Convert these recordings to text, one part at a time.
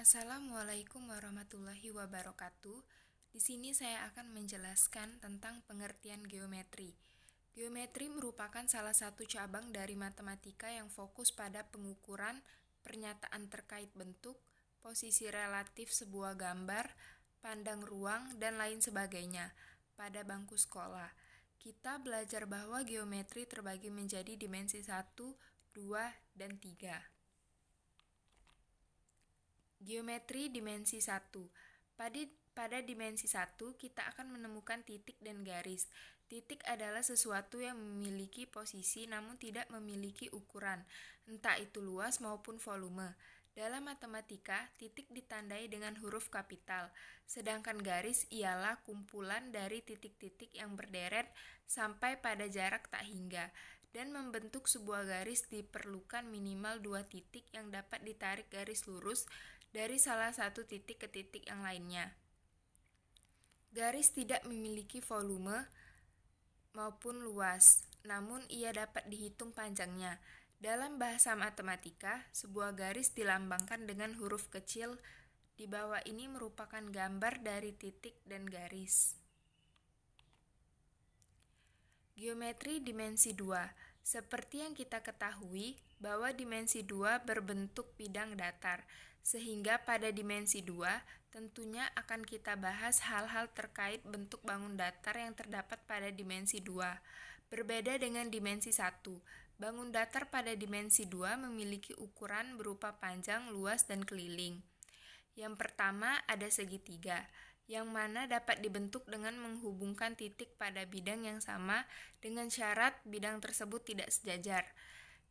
Assalamualaikum warahmatullahi wabarakatuh. Di sini saya akan menjelaskan tentang pengertian geometri. Geometri merupakan salah satu cabang dari matematika yang fokus pada pengukuran, pernyataan terkait bentuk, posisi relatif sebuah gambar, pandang ruang, dan lain sebagainya. Pada bangku sekolah, kita belajar bahwa geometri terbagi menjadi dimensi 1, 2, dan 3. Geometri dimensi 1. Pada dimensi 1, kita akan menemukan titik dan garis. Titik adalah sesuatu yang memiliki posisi namun tidak memiliki ukuran, entah itu luas maupun volume. Dalam matematika, titik ditandai dengan huruf kapital, sedangkan garis ialah kumpulan dari titik-titik yang berderet sampai pada jarak tak hingga. Dan membentuk sebuah garis diperlukan minimal 2 titik yang dapat ditarik garis lurus dari salah satu titik ke titik yang lainnya. Garis tidak memiliki volume maupun luas, namun ia dapat dihitung panjangnya. Dalam bahasa matematika, sebuah garis dilambangkan dengan huruf kecil. Di bawah ini merupakan gambar dari titik dan garis. Geometri dimensi 2. Seperti yang kita ketahui bahwa dimensi 2 berbentuk bidang datar, sehingga pada dimensi 2 tentunya akan kita bahas hal-hal terkait bentuk bangun datar yang terdapat pada dimensi 2. Berbeda dengan dimensi 1, bangun datar pada dimensi 2 memiliki ukuran berupa panjang, luas, dan keliling. Yang pertama ada segitiga, yang mana dapat dibentuk dengan menghubungkan titik pada bidang yang sama dengan syarat bidang tersebut tidak sejajar.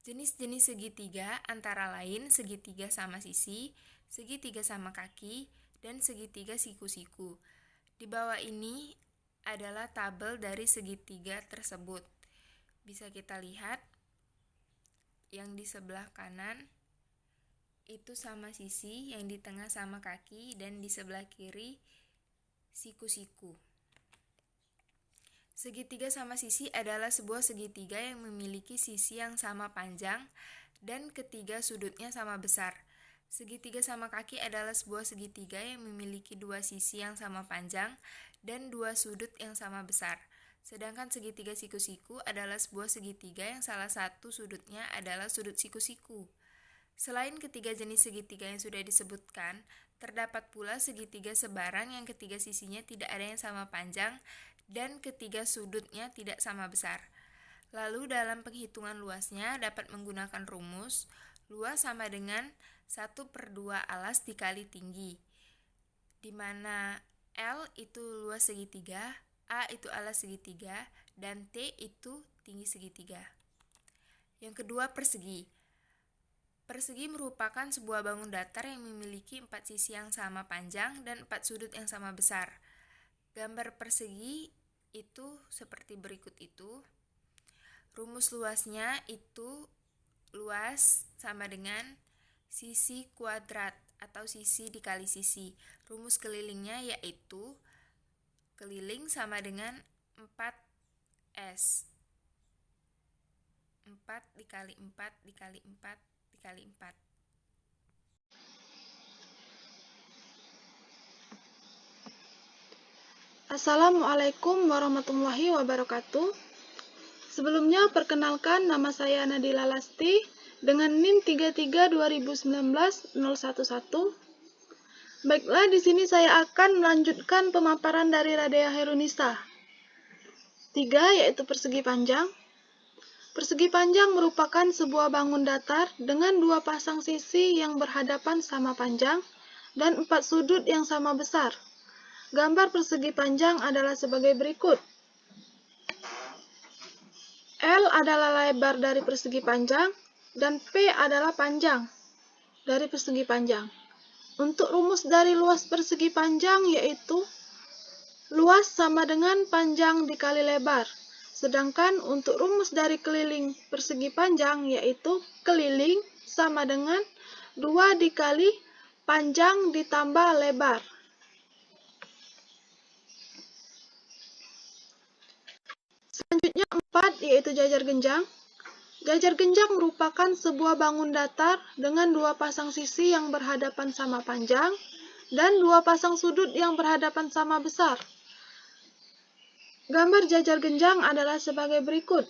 Jenis-jenis segitiga antara lain segitiga sama sisi, segitiga sama kaki, dan segitiga siku-siku. Di bawah ini adalah tabel dari segitiga tersebut. Bisa kita lihat yang di sebelah kanan itu sama sisi, yang di tengah sama kaki, dan di sebelah kiri siku-siku. Segitiga sama sisi adalah sebuah segitiga yang memiliki sisi yang sama panjang dan ketiga sudutnya sama besar. Segitiga sama kaki adalah sebuah segitiga yang memiliki dua sisi yang sama panjang dan dua sudut yang sama besar. Sedangkan segitiga siku-siku adalah sebuah segitiga yang salah satu sudutnya adalah sudut siku-siku. Selain ketiga jenis segitiga yang sudah disebutkan, terdapat pula segitiga sebarang yang ketiga sisinya tidak ada yang sama panjang dan ketiga sudutnya tidak sama besar. Lalu dalam penghitungan luasnya dapat menggunakan rumus luas sama dengan 1/2 alas dikali tinggi, di mana L itu luas segitiga, A itu alas segitiga, dan T itu tinggi segitiga. Yang kedua, persegi. Persegi merupakan sebuah bangun datar yang memiliki 4 sisi yang sama panjang dan 4 sudut yang sama besar. Gambar persegi itu seperti berikut itu. Rumus luasnya itu luas sama dengan sisi kuadrat atau sisi dikali sisi. Rumus kelilingnya yaitu keliling sama dengan 4S. 4 dikali 4 dikali 4 dikali 4. Assalamualaikum warahmatullahi wabarakatuh. Sebelumnya perkenalkan, nama saya Nadila Lasti dengan NIM 332019-011. Baiklah, di sini saya akan melanjutkan pemaparan dari Radea Herunisa. 3 yaitu persegi panjang. Persegi panjang merupakan sebuah bangun datar dengan 2 pasang sisi yang berhadapan sama panjang dan 4 sudut yang sama besar. Gambar persegi panjang adalah sebagai berikut. L adalah lebar dari persegi panjang dan P adalah panjang dari persegi panjang. Untuk rumus dari luas persegi panjang yaitu luas sama dengan panjang dikali lebar. Sedangkan untuk rumus dari keliling persegi panjang yaitu keliling sama dengan 2 dikali panjang ditambah lebar. Selanjutnya 4 yaitu jajar genjang. Jajar genjang merupakan sebuah bangun datar dengan dua pasang sisi yang berhadapan sama panjang dan dua pasang sudut yang berhadapan sama besar. Gambar jajar genjang adalah sebagai berikut.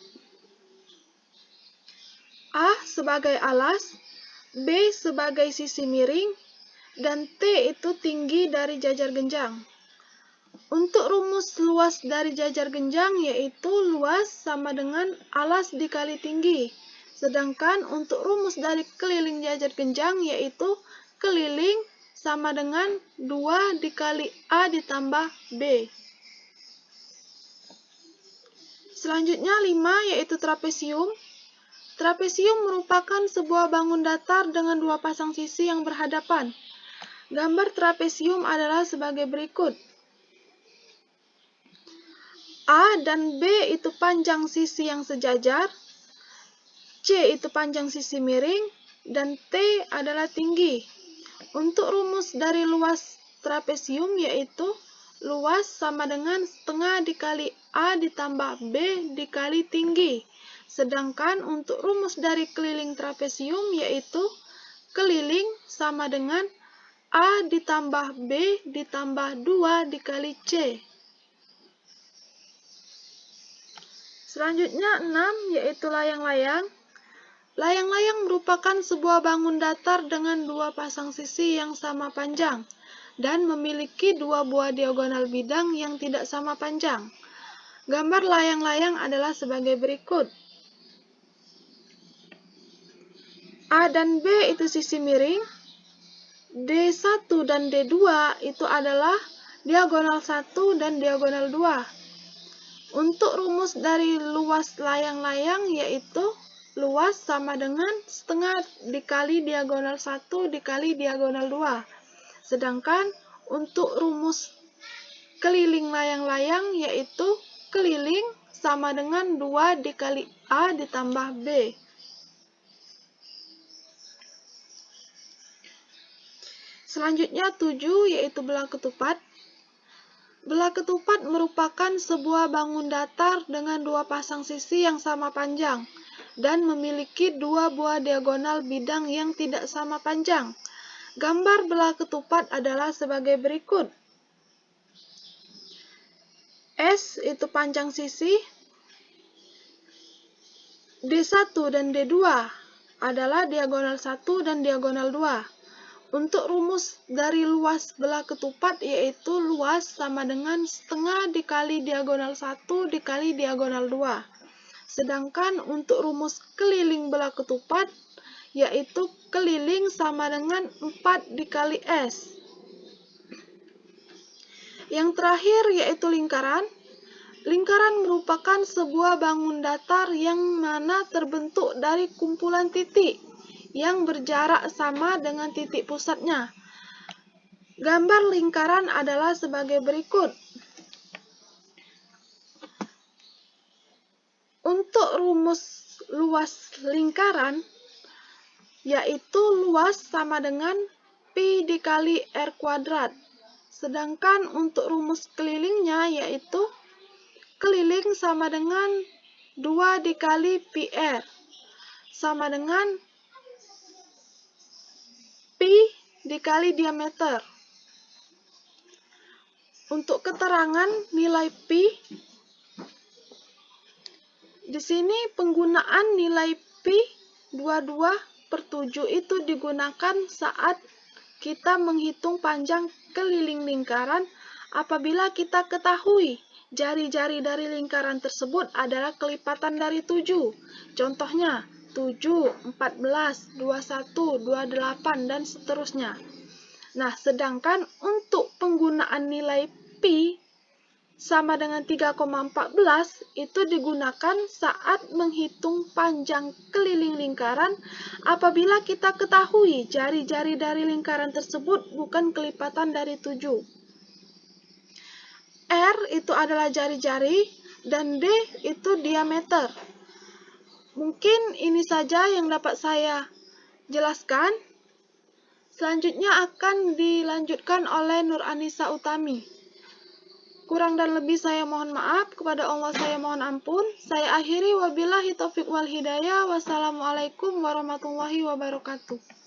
A sebagai alas, B sebagai sisi miring, dan T itu tinggi dari jajar genjang. Untuk rumus luas dari jajar genjang yaitu luas sama dengan alas dikali tinggi. Sedangkan untuk rumus dari keliling jajar genjang yaitu keliling sama dengan 2 dikali A ditambah B. Selanjutnya 5 yaitu trapesium. Trapesium merupakan sebuah bangun datar dengan dua pasang sisi yang berhadapan. Gambar trapesium adalah sebagai berikut. A dan B itu panjang sisi yang sejajar, C itu panjang sisi miring, dan T adalah tinggi. Untuk rumus dari luas trapesium yaitu luas sama dengan setengah dikali A ditambah B dikali tinggi. Sedangkan untuk rumus dari keliling trapesium yaitu keliling sama dengan A ditambah B ditambah 2 dikali C. Selanjutnya 6 yaitu layang-layang. Layang-layang merupakan sebuah bangun datar dengan dua pasang sisi yang sama panjang dan memiliki dua buah diagonal bidang yang tidak sama panjang. Gambar layang-layang adalah sebagai berikut. A dan B itu sisi miring, D1 dan D2 itu adalah diagonal 1 dan diagonal 2. Untuk rumus dari luas layang-layang yaitu luas sama dengan setengah dikali diagonal 1 dikali diagonal 2. Sedangkan untuk rumus keliling layang-layang yaitu keliling sama dengan 2 dikali A ditambah B. Selanjutnya 7 yaitu belah ketupat. Belah ketupat merupakan sebuah bangun datar dengan dua pasang sisi yang sama panjang dan memiliki dua buah diagonal bidang yang tidak sama panjang. Gambar belah ketupat adalah sebagai berikut. S itu panjang sisi, D1 dan D2 adalah diagonal 1 dan diagonal 2. Untuk rumus dari luas belah ketupat yaitu luas sama dengan setengah dikali diagonal 1 dikali diagonal 2. Sedangkan untuk rumus keliling belah ketupat yaitu keliling sama dengan 4 dikali S. Yang terakhir yaitu lingkaran. Lingkaran merupakan sebuah bangun datar yang mana terbentuk dari kumpulan titik yang berjarak sama dengan titik pusatnya. Gambar lingkaran adalah sebagai berikut. Untuk rumus luas lingkaran, yaitu luas sama dengan pi dikali R kuadrat. Sedangkan untuk rumus kelilingnya yaitu keliling sama dengan 2 dikali pi R sama dengan pi dikali diameter. Untuk keterangan nilai pi, di sini penggunaan nilai pi 22/7 itu digunakan saat kita menghitung panjang keliling lingkaran apabila kita ketahui jari-jari dari lingkaran tersebut adalah kelipatan dari 7. Contohnya 7, 14, 21, 28, dan seterusnya. Nah, sedangkan untuk penggunaan nilai pi sama dengan 3,14 itu digunakan saat menghitung panjang keliling lingkaran apabila kita ketahui jari-jari dari lingkaran tersebut bukan kelipatan dari 7. R itu adalah jari-jari dan D itu diameter. Mungkin ini saja yang dapat saya jelaskan. Selanjutnya akan dilanjutkan oleh Nur Anissa Utami. Kurang dan lebih saya mohon maaf, kepada Allah saya mohon ampun. Saya akhiri, wabillahi taufik wal hidayah. Wassalamualaikum warahmatullahi wabarakatuh.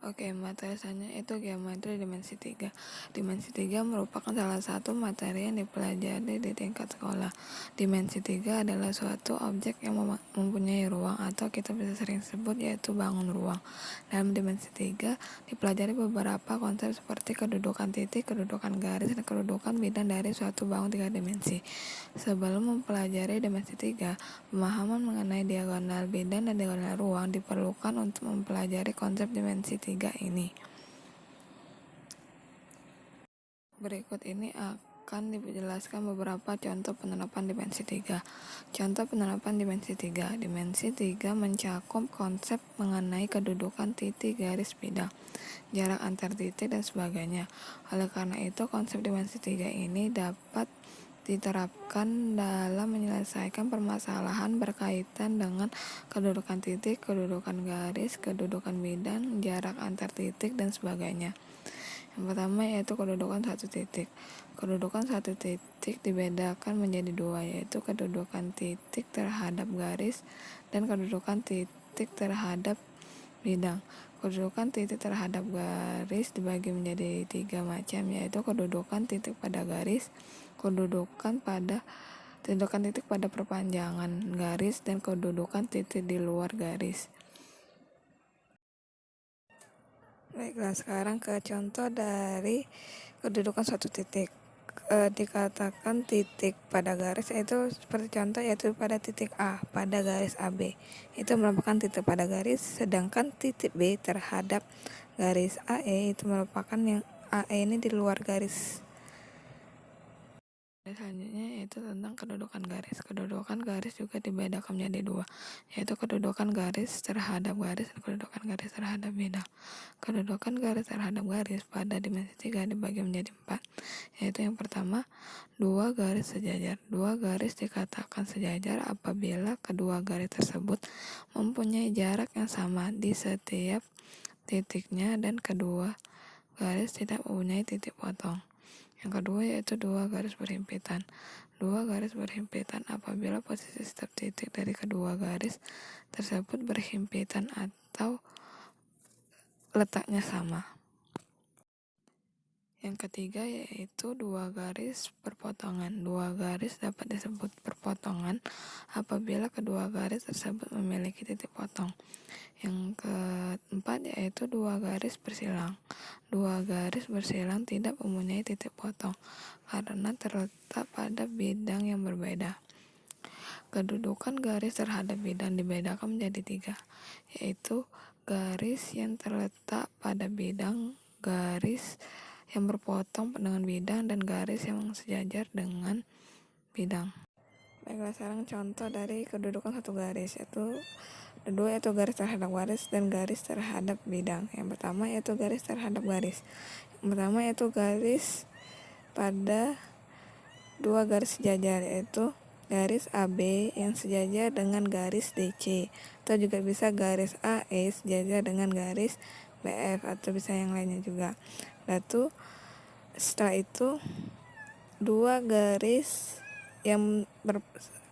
Oke, materi selanjutnya itu geometri dimensi 3. Dimensi 3 merupakan salah satu materi yang dipelajari di tingkat sekolah. Dimensi 3 adalah suatu objek yang mempunyai ruang atau kita bisa sering sebut yaitu bangun ruang. Dalam dimensi 3 dipelajari beberapa konsep seperti kedudukan titik, kedudukan garis, dan kedudukan bidang dari suatu bangun 3 dimensi. Sebelum mempelajari dimensi 3, pemahaman mengenai diagonal bidang dan diagonal ruang diperlukan untuk mempelajari konsep dimensi 3 ini. Berikut ini akan dijelaskan beberapa contoh penerapan dimensi 3. Contoh penerapan dimensi 3. Dimensi 3 mencakup konsep mengenai kedudukan titik, garis, bidang, jarak antar titik, dan sebagainya. Oleh karena itu, konsep dimensi 3 ini dapat diterapkan dalam menyelesaikan permasalahan berkaitan dengan kedudukan titik, kedudukan garis, kedudukan bidang, jarak antar titik, dan sebagainya. Yang pertama yaitu kedudukan satu titik. Kedudukan satu titik dibedakan menjadi dua, yaitu kedudukan titik terhadap garis dan kedudukan titik terhadap bidang. Kedudukan titik terhadap garis dibagi menjadi 3 macam, yaitu kedudukan titik pada garis, kedudukan titik pada perpanjangan garis, dan kedudukan titik di luar garis. Baiklah, sekarang ke contoh dari kedudukan suatu titik. Dikatakan titik pada garis itu seperti contoh yaitu pada titik A pada garis AB. Itu merupakan titik pada garis, sedangkan titik B terhadap garis AE itu merupakan yang AE ini di luar garis. Selanjutnya yaitu tentang kedudukan garis. Kedudukan garis juga dibedakan menjadi dua, yaitu kedudukan garis terhadap garis dan kedudukan garis terhadap bidang. Kedudukan garis terhadap garis pada dimensi 3 dibagi menjadi 4, yaitu yang pertama, dua garis sejajar. Dua garis dikatakan sejajar apabila kedua garis tersebut mempunyai jarak yang sama di setiap titiknya dan kedua garis tidak mempunyai titik potong. Yang kedua yaitu dua garis berhimpitan. Dua garis berhimpitan apabila posisi setiap titik dari kedua garis tersebut berhimpitan atau letaknya sama. Yang ketiga yaitu dua garis perpotongan. Dua garis dapat disebut perpotongan apabila kedua garis tersebut memiliki titik potong. Yang keempat yaitu dua garis bersilang. Dua garis bersilang tidak mempunyai titik potong karena terletak pada bidang yang berbeda. Kedudukan garis terhadap bidang dibedakan menjadi 3, yaitu garis yang terletak pada bidang, garis yang berpotong dengan bidang, dan garis yang sejajar dengan bidang. Baiklah, sekarang contoh dari kedudukan satu garis, yaitu kedua yaitu garis terhadap garis dan garis terhadap bidang. Yang pertama yaitu garis terhadap garis. Yang pertama yaitu garis pada dua garis sejajar, yaitu garis AB yang sejajar dengan garis DC, atau juga bisa garis AE sejajar dengan garis BF, atau bisa yang lainnya juga. Lalu setelah itu dua garis yang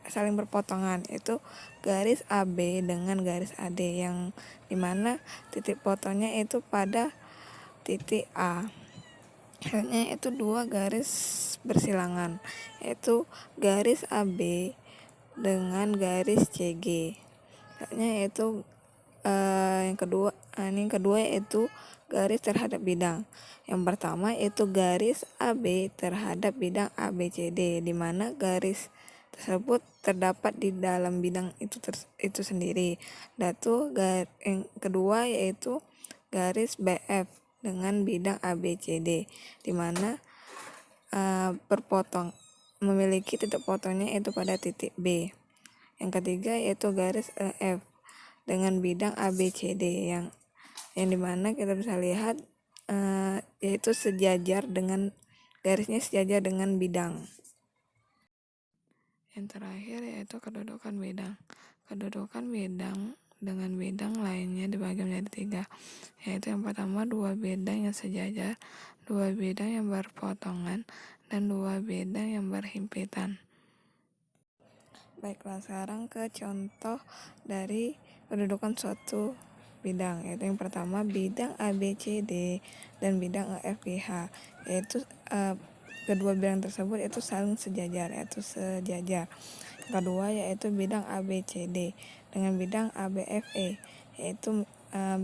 saling berpotongan, yaitu garis AB dengan garis AD, yang dimana titik potongnya itu pada titik A. Selanjutnya itu dua garis bersilangan, yaitu garis AB dengan garis CG. Selanjutnya itu yang kedua yaitu garis terhadap bidang. Yang pertama yaitu garis AB terhadap bidang ABCD, di mana garis tersebut terdapat di dalam bidang itu sendiri. Lalu yang kedua yaitu garis BF dengan bidang ABCD, di mana memiliki titik potongnya itu pada titik B. Yang ketiga yaitu garis EF dengan bidang ABCD, yang dimana kita bisa lihat yaitu sejajar dengan garisnya sejajar dengan bidang. Yang terakhir yaitu kedudukan bidang. Kedudukan bidang dengan bidang lainnya dibagi menjadi 3, yaitu yang pertama dua bidang yang sejajar, dua bidang yang berpotongan, dan dua bidang yang berhimpitan. Baiklah, sekarang ke contoh dari kedudukan suatu bidang, yaitu yang pertama bidang ABCD dan bidang EFGH, yaitu kedua bidang tersebut itu saling sejajar, yaitu sejajar. Yang kedua yaitu bidang ABCD dengan bidang ABFE, yaitu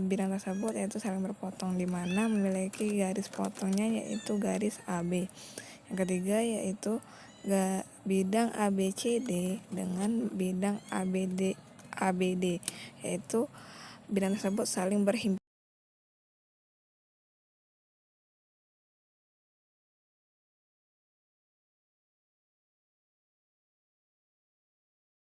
bidang tersebut yaitu saling berpotong, di mana memiliki garis potongnya yaitu garis AB. Yang ketiga yaitu bidang ABCD dengan bidang ABD, yaitu bidang tersebut saling berhimpitan.